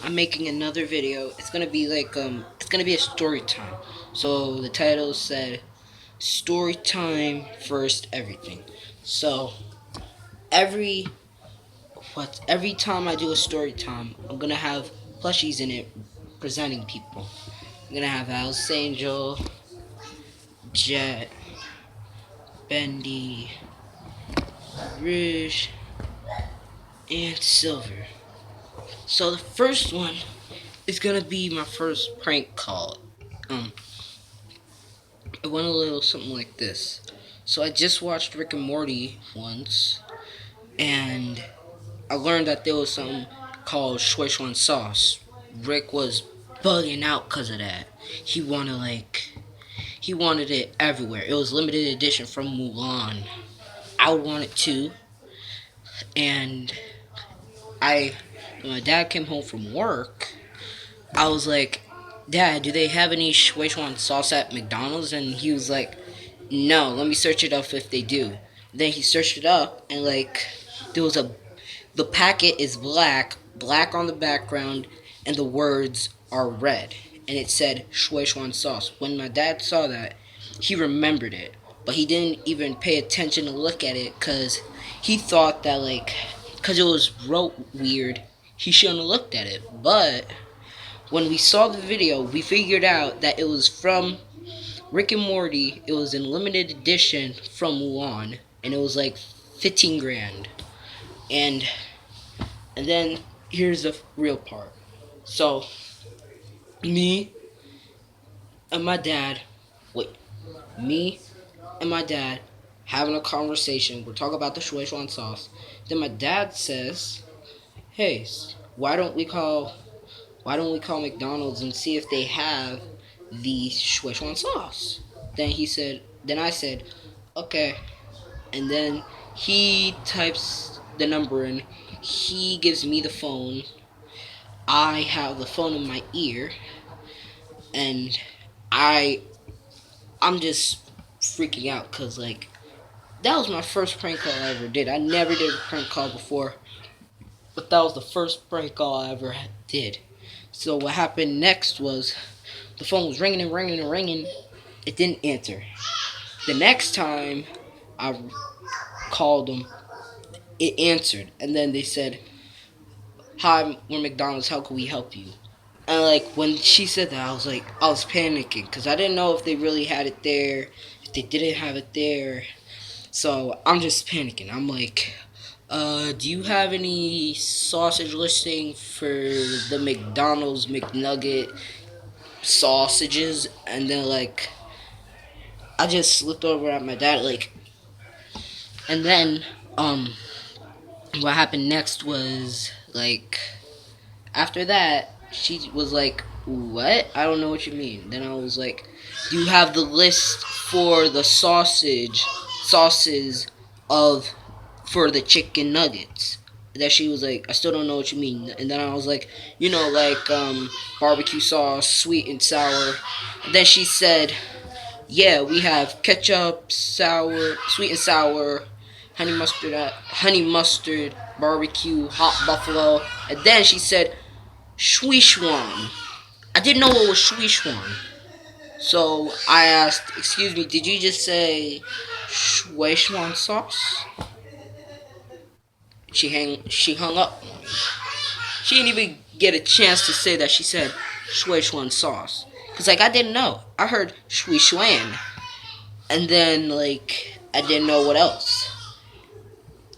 I'm making another video. It's gonna be like it's gonna be a story time. So the title said story time first everything. So every every time I do a story time, I'm gonna have plushies in it presenting people. I'm gonna have Alice Angel, Jet, Bendy, Rouge, and Silver. So the first one is gonna be my first prank call. Um, it went a little something like this. So I just watched Rick and Morty once, and I learned that there was something called Szechuan sauce. Rick was bugging out because of that. He wanted he wanted it everywhere. It was limited edition from Mulan. I would want it too. And when my dad came home from work, I was like, Dad, do they have any Szechuan sauce at McDonald's? And he was like, no, let me search it up if they do. Then he searched it up, and there was the packet is black on the background, and the words are red, and it said Szechuan sauce. When my dad saw that, he remembered it, but he didn't even pay attention to look at it because he thought that because it was wrote weird, he shouldn't have looked at it. But when we saw the video, we figured out that it was from Rick and Morty. It was in limited edition from Mulan, and it was like 15 grand. And then here's the real part. So me and my dad, wait, me and my dad having a conversation. We're talking about the Szechuan sauce. Then my dad says, "Hey, why don't we call McDonald's and see if they have the Szechuan sauce?" Then I said, okay. And then he types the number in. He gives me the phone. I have the phone in my ear, and I I'm just freaking out because that was my first prank call I ever did. I never did a prank call before, but that was the first prank call I ever did. So what happened next was the phone was ringing and ringing and ringing. It didn't answer. The next time I called them, it answered, and then they said, "Hi, we're McDonald's. How can we help you?" And when she said that, I was panicking because I didn't know if they really had it there, if they didn't have it there. So I'm just panicking. I'm like, do you have any sausage listing for the McDonald's McNugget sausages? And then I just looked over at my dad and then what happened next was after that, she was like, "What? I don't know what you mean." Then I was like, "Do you have the list for the sauces of for the chicken nuggets?" That she was like, "I still don't know what you mean." And then I was like, barbecue sauce, sweet and sour. And then she said, "Yeah, we have ketchup, sour, sweet and sour, honey mustard, barbecue, hot buffalo." And then she said, Szechuan. I didn't know what was Szechuan. So I asked, "Excuse me, did you just say Szechuan sauce?" She hung up on me. She didn't even get a chance to say that she said Szechuan sauce. Cause I didn't know. I heard Szechuan, and then I didn't know what else.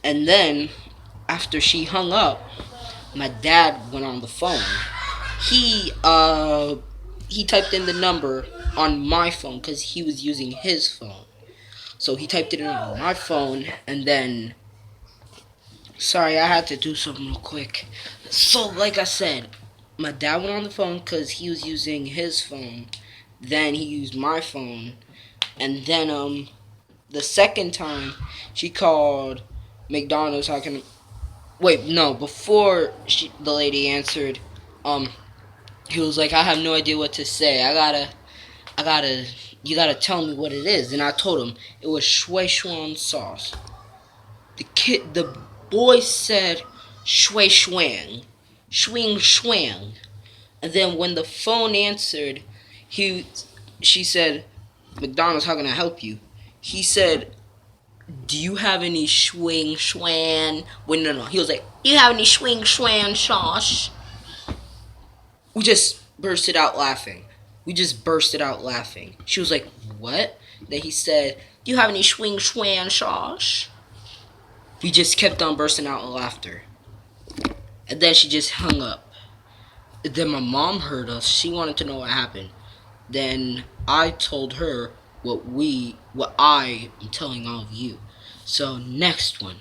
And then after she hung up, my dad went on the phone. He he typed in the number on my phone because he was using his phone. So he typed it in on my phone, and then sorry, I had to do something real quick. So like I said, my dad went on the phone because he was using his phone. Then he used my phone, and then the second time she called McDonald's. How can wait? No, before the lady answered, um, he was like, "I have no idea what to say. I gotta, you gotta tell me what it is." And I told him it was Szechuan sauce. The boy said Szechuan. swing, swing. And then when the phone answered, he, she said, McDonald's, how can I help you? He said, do you have any swing, swang? Wait, no, no. He was like, do you have any swing, swang sauce? We just bursted out laughing. We just bursted out laughing. She was like, what? Then he said, do you have any swing, swang sauce? We just kept on bursting out in laughter. And then she just hung up. Then my mom heard us. She wanted to know what happened. Then I told her what I am telling all of you. So next one.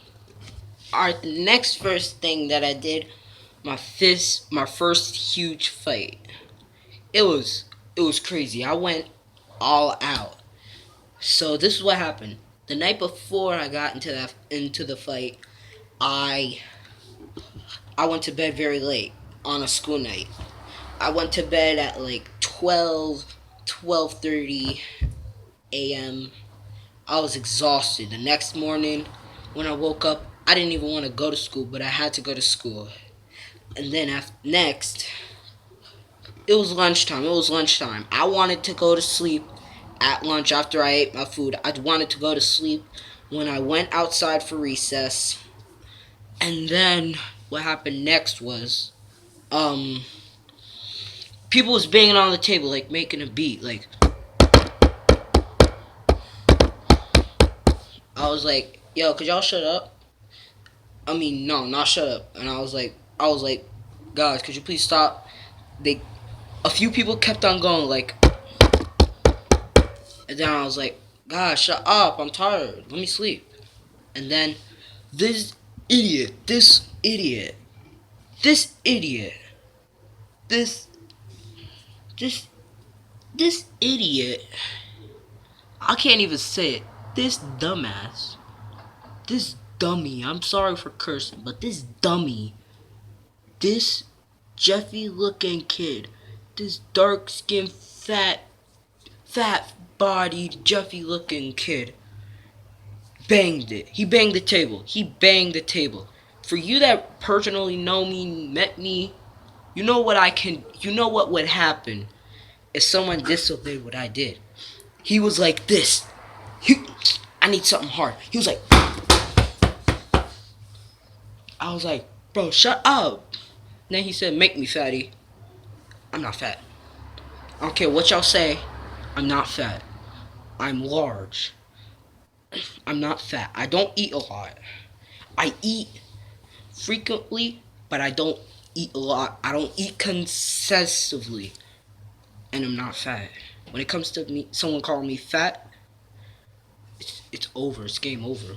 Alright, the next first thing that I did, my first huge fight. It was crazy. I went all out. So this is what happened. The night before I got into the fight, I went to bed very late on a school night. I went to bed at like 12:30 a.m. I was exhausted. The next morning, when I woke up, I didn't even want to go to school, but I had to go to school. And then next, it was lunchtime. I wanted to go to sleep at lunch after I ate my food. I wanted to go to sleep when I went outside for recess. And then what happened next was, people was banging on the table, like making a beat. Like, I was like, yo, could y'all shut up? I mean, no, not shut up. And I was like, guys, could you please stop? A few people kept on going, like, and then I was like, guys, shut up, I'm tired, let me sleep. And then this idiot, this idiot, this idiot, this this this idiot, I can't even say it, this dumbass, this dummy, I'm sorry for cursing, but this dummy, this Jeffy looking kid, this dark skinned fat bodied Jeffy looking kid banged it. He banged the table. For you that personally know me, met me, you know what would happen if someone disobeyed what I did. He was like this. I need something hard. He was like, I was like, bro, shut up. Then he said, make me fatty. I'm not fat. I don't care what y'all say. I'm not fat. I'm large. I'm not fat. I don't eat a lot. I eat frequently, but I don't eat a lot. I don't eat consistently. And I'm not fat. When it comes to me, someone calling me fat, it's over. It's game over.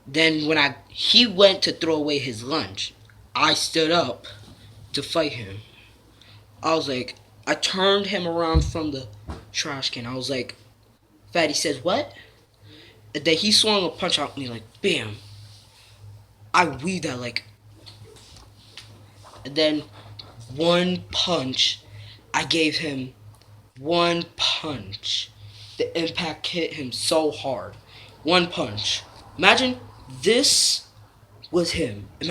Then when he went to throw away his lunch, I stood up to fight him. I was like, I turned him around from the trash can. I was like, Fatty says, what? And then he swung a punch at me like, bam. I weaved that like. And then one punch, I gave him one punch. The impact hit him so hard. One punch. Imagine this was him. The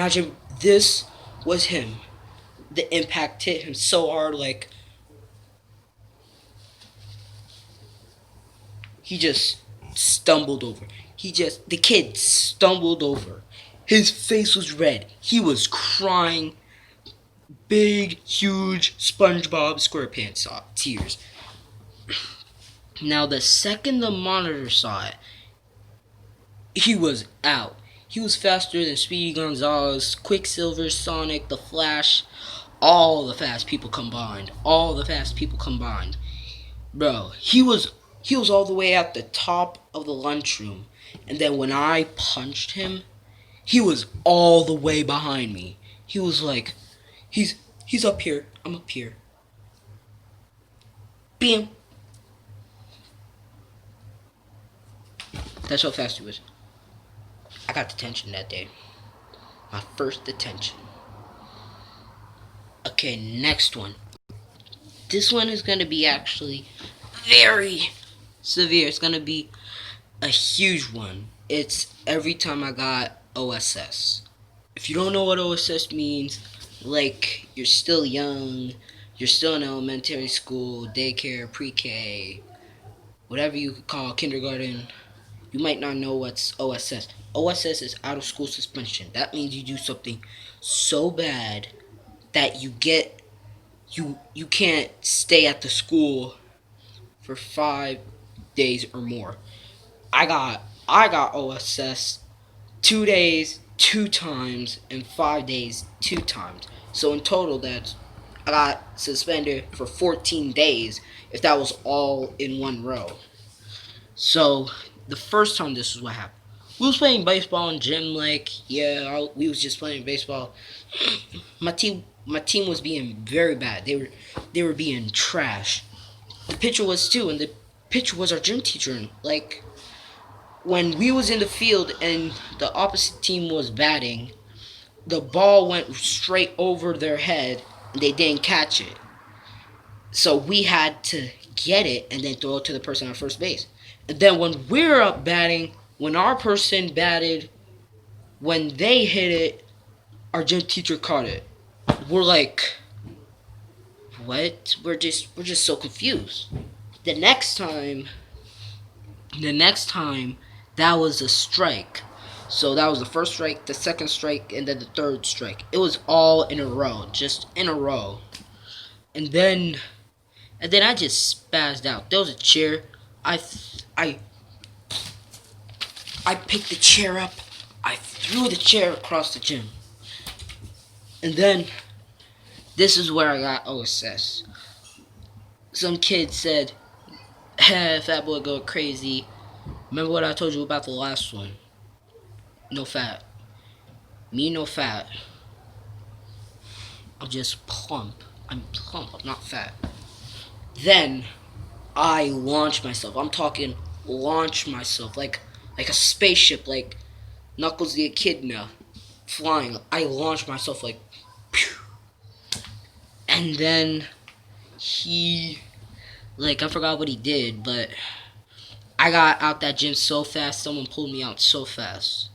impact hit him so hard, like, he just stumbled over. The kid stumbled over. His face was red. He was crying. Big, huge SpongeBob SquarePants tears. Now, the second the monitor saw it, he was out. He was faster than Speedy Gonzales, Quicksilver, Sonic, The Flash, all the fast people combined. Bro, he was all the way at the top of the lunchroom. And then when I punched him, he was all the way behind me. He was like, he's up here. I'm up here. Bam. That's how fast he was. I got detention that day. My first detention. Okay, next one. This one is going to be actually very severe. It's going to be a huge one. It's every time I got O.S.S. If you don't know what O.S.S means, like you're still young, you're still in elementary school, daycare, pre-K, whatever you could call kindergarten, you might not know what's OSS. OSS is out of school suspension. That means you do something so bad that you can't stay at the school for 5 days or more. I got OSS 2 days, 2 times, and 5 days, 2 times. So in total, that's I got suspended for 14 days. If that was all in one row. So the first time this is what happened. We was playing baseball in gym. Like we was just playing baseball. My team was being very bad. They were being trash. The pitcher was too, and the pitcher was our gym teacher. And like when we was in the field and the opposite team was batting, the ball went straight over their head and they didn't catch it. So we had to get it and then throw it to the person on first base. And then when we're up batting, when our person batted, when they hit it, our gym teacher caught it. We're like, what? We're just so confused. The next time the next time that was a strike. So that was the first strike, the second strike, and then the third strike. It was all in a row, just in a row. And then I just spazzed out. There was a chair. I th- I picked the chair up. I threw the chair across the gym. And then this is where I got O.S.S. Some kid said, "Hey, fat boy, go crazy." Remember what I told you about the last one? No fat. Me no fat. I'm just plump. I'm plump. I'm not fat. Then I launch myself. I'm talking launch myself like a spaceship, like Knuckles the Echidna flying. I launch myself like, pew. And then he I forgot what he did, but I got out that gym so fast. Someone pulled me out so fast.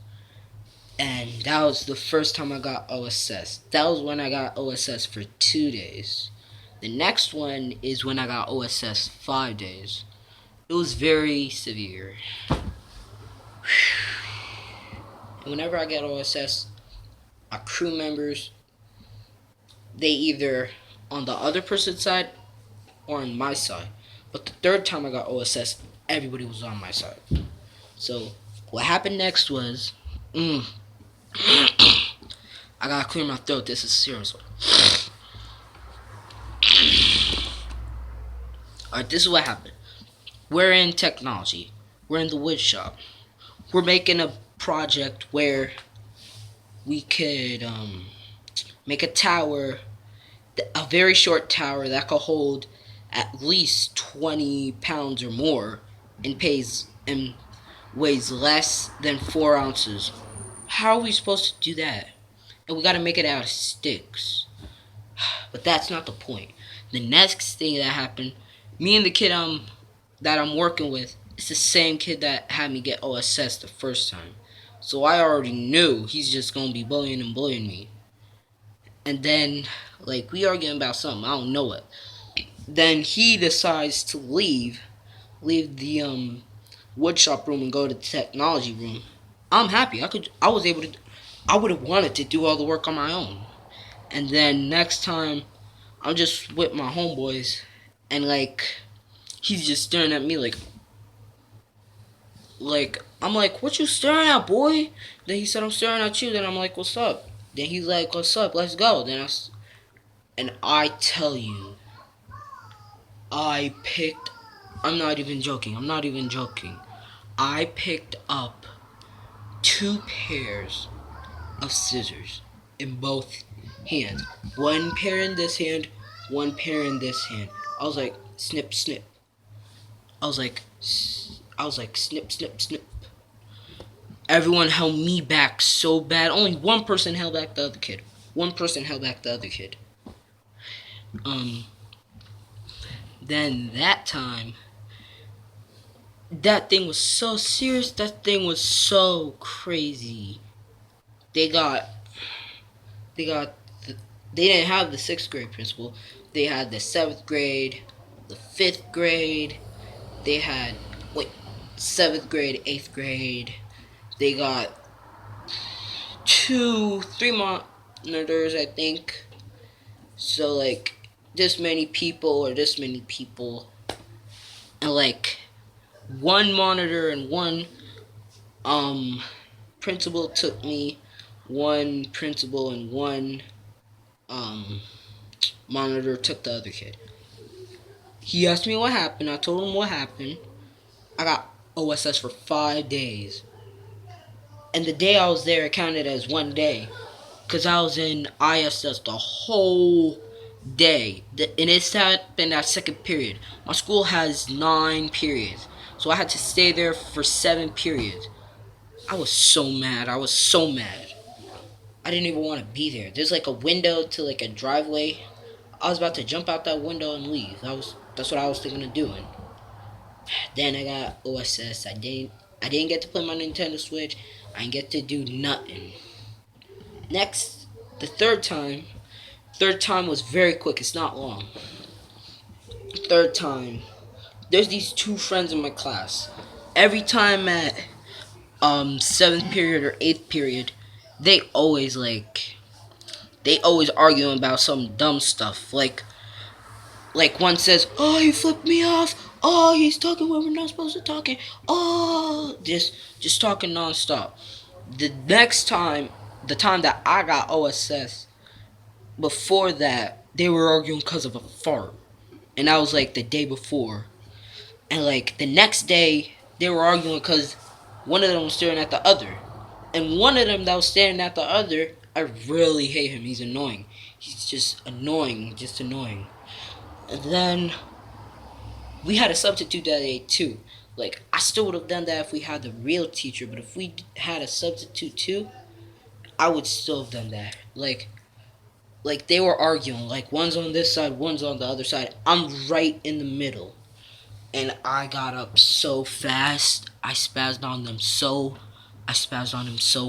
And that was the first time I got O.S.S. That was when I got O.S.S. for 2 days. The next one is when I got O.S.S. 5 days. It was very severe. And whenever I get O.S.S., my crew members, they either on the other person's side or on my side. But the third time I got O.S.S., everybody was on my side. So what happened next was, I gotta clear my throat. This is serious. Alright, this is what happened. We're in technology. We're in the wood shop. We're making a project where we could make a tower, a very short tower that could hold at least 20 pounds or more and weighs less than 4 ounces. How are we supposed to do that? And we gotta make it out of sticks. But that's not the point. The next thing that happened, me and the kid that I'm working with, it's the same kid that had me get O.S.S. the first time. So I already knew he's just gonna be bullying and bullying me. And then we arguing about something, I don't know it. Then he decides to leave the woodshop room and go to the technology room. I'm happy. I would have wanted to do all the work on my own. And then next time I'm just with my homeboys and he's just staring at me like I'm like, what you staring at, boy? Then he said, I'm staring at you. Then I'm like, what's up? Then he's like, what's up? Let's go. And I tell you, I picked. I'm not even joking. I'm not even joking. I picked up 2 pairs of scissors in both hands. One pair in this hand, one pair in this hand. I was like, snip, snip. I was like, snip, snip, snip. Everyone held me back so bad. Only one person held back the other kid. One person held back the other kid. Then that time, that thing was so serious. That thing was so crazy. They got, they got, they didn't have the sixth grade principal. They had the seventh grade, the fifth grade. They had wait, seventh grade, eighth grade. They got three monitors, I think. So like this many people or this many people, and like one monitor and one um principal took me. One principal and one um monitor took the other kid. He asked me what happened. I told him what happened. I got O.S.S for 5 days. And the day I was there, it counted as one day. Because I was in ISS the whole day. And it happened that second period. My school has 9 periods. So I had to stay there for 7 periods. I was so mad. I was so mad. I didn't even want to be there. There's like a window to like a driveway. I was about to jump out that window and leave. That's what I was thinking of doing. Then I got O.S.S. I didn't get to play my Nintendo Switch. I didn't get to do nothing. Next, the third time. Third time was very quick. It's not long. Third time, there's these two friends in my class. Every time at seventh period or eighth period, they always arguing about some dumb stuff. Like one says, "Oh, he flipped me off. Oh, he's talking when we're not supposed to talking. Oh, just talking nonstop." The next time, the time that I got O.S.S, before that, they were arguing because of a fart, and that was like the day before. And like the next day, they were arguing because one of them was staring at the other, and one of them that was staring at the other, I really hate him. He's annoying. He's just annoying, just annoying. And then we had a substitute that day too. Like I still would have done that if we had the real teacher, but if we had a substitute too, I would still have done that. Like they were arguing. Like one's on this side, one's on the other side. I'm right in the middle, and I got up so fast. I spazzed on him so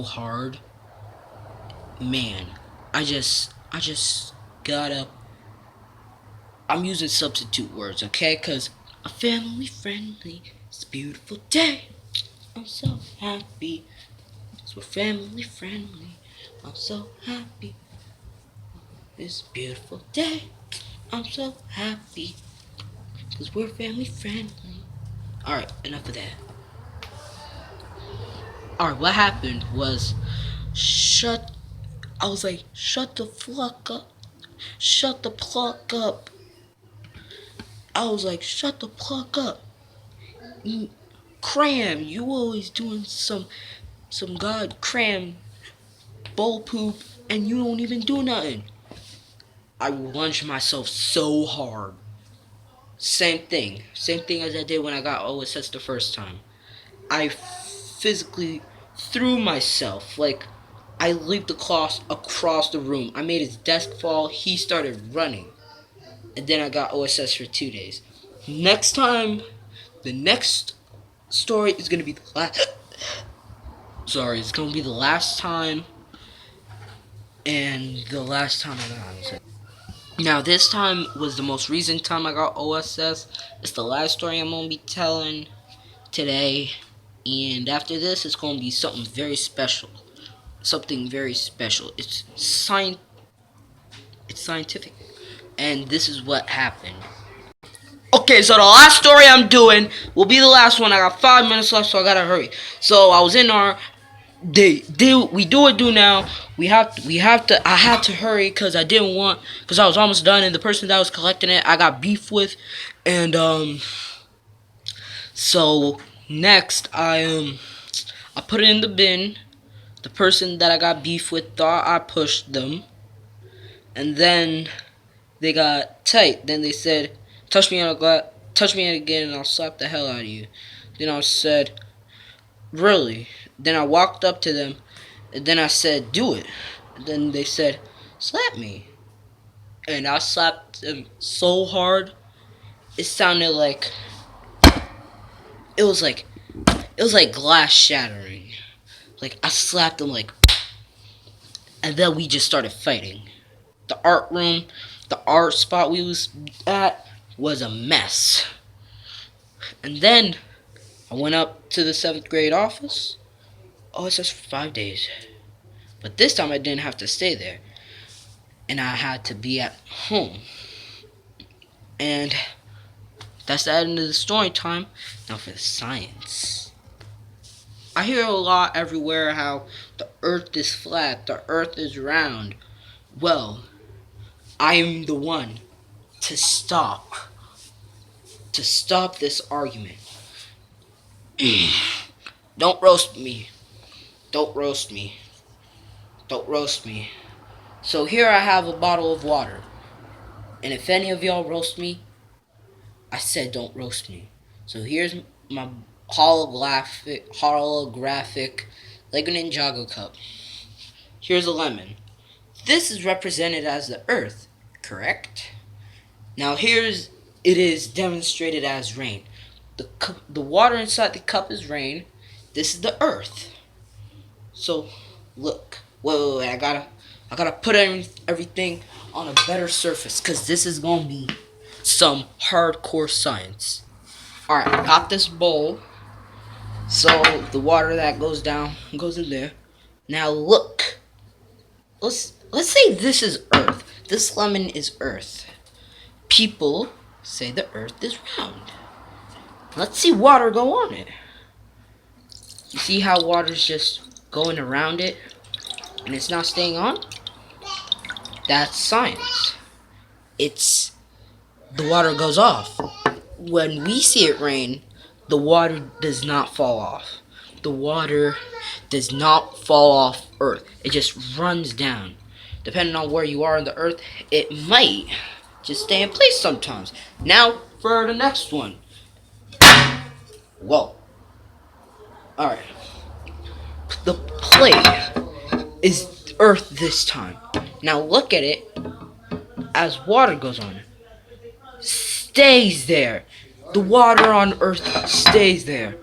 hard. Man, I just got up. I'm using substitute words, okay? Cause a family friendly, it's a beautiful day. I'm so happy. 'Cause we're family friendly. I'm so happy. It's a beautiful day. I'm so happy. 'Cause we're family friendly. Alright, enough of that. Alright, what happened was shut I was like, shut the fuck up. Shut the pluck up. I was like, shut the pluck up. Cram, you always doing some god cram bull poop and you don't even do nothing. I lunged myself so hard. Same thing. Same thing as I did when I got O.S.S the first time. I physically threw myself. Like, I leaped across the room. I made his desk fall. He started running. And then I got O.S.S for 2 days. Next time, the next story is going to be the last. Sorry, it's going to be the last time. And the last time I got O.S.S. Now, this time was the most recent time I got O.S.S. It's the last story I'm going to be telling today. And after this, it's going to be something very special. Something very special. It's scientific. And this is what happened. Okay, so the last story I'm doing will be the last one. I got 5 minutes left, so I gotta hurry. So I was in our we do what do now. I had to hurry because I was almost done, and the person that was collecting it I got beef with, and so next I put it in the bin. The person that I got beef with thought I pushed them, and then they got tight. Then they said, touch me again and I'll slap the hell out of you. Then I said, really? Then I walked up to them, and then I said, do it. And then they said, slap me. And I slapped them so hard, it sounded like, it was like, it was like glass shattering. Like, I slapped them like, and then we just started fighting. the art room, the art spot we was at was a mess. And then I went up to the 7th grade office. O.S.S for 5 days. But this time I didn't have to stay there. And I had to be at home. And that's the end of the story time. Now for the science. I hear a lot everywhere how the earth is flat, the earth is round. Well, I am the one to stop this argument. Don't roast me. Don't roast me. Don't roast me. So here I have a bottle of water. And if any of y'all roast me, I said don't roast me. So here's my holographic Lego Ninjago cup. Here's a lemon. This is represented as the earth, correct? Now it is demonstrated as rain. The water inside the cup is rain. This is the earth. So look, wait, I gotta put everything on a better surface, cause this is gonna be some hardcore science. Alright, I got this bowl. So the water that goes down goes in there. Now look. Let's say this is earth. This lemon is earth. People say the earth is round. Let's see water go on it. You see how water's just going around it and it's not staying on? That's science. The water goes off. When we see it rain, the water does not fall off. The water does not fall off earth. It just runs down. Depending on where you are on the earth, it might just stay in place sometimes. Now for the next one. Whoa. Alright. The plate is earth this time. Now look at it as water goes on. Stays there. The water on earth stays there.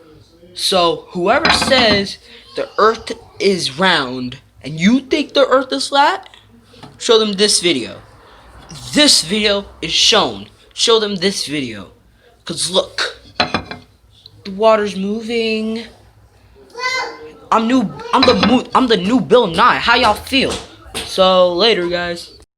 So whoever says the earth is round and you think the earth is flat, show them this video. This video is shown. Show them this video. Cause look, the water's moving. I'm the new Bill Nye. How y'all feel? So later, guys.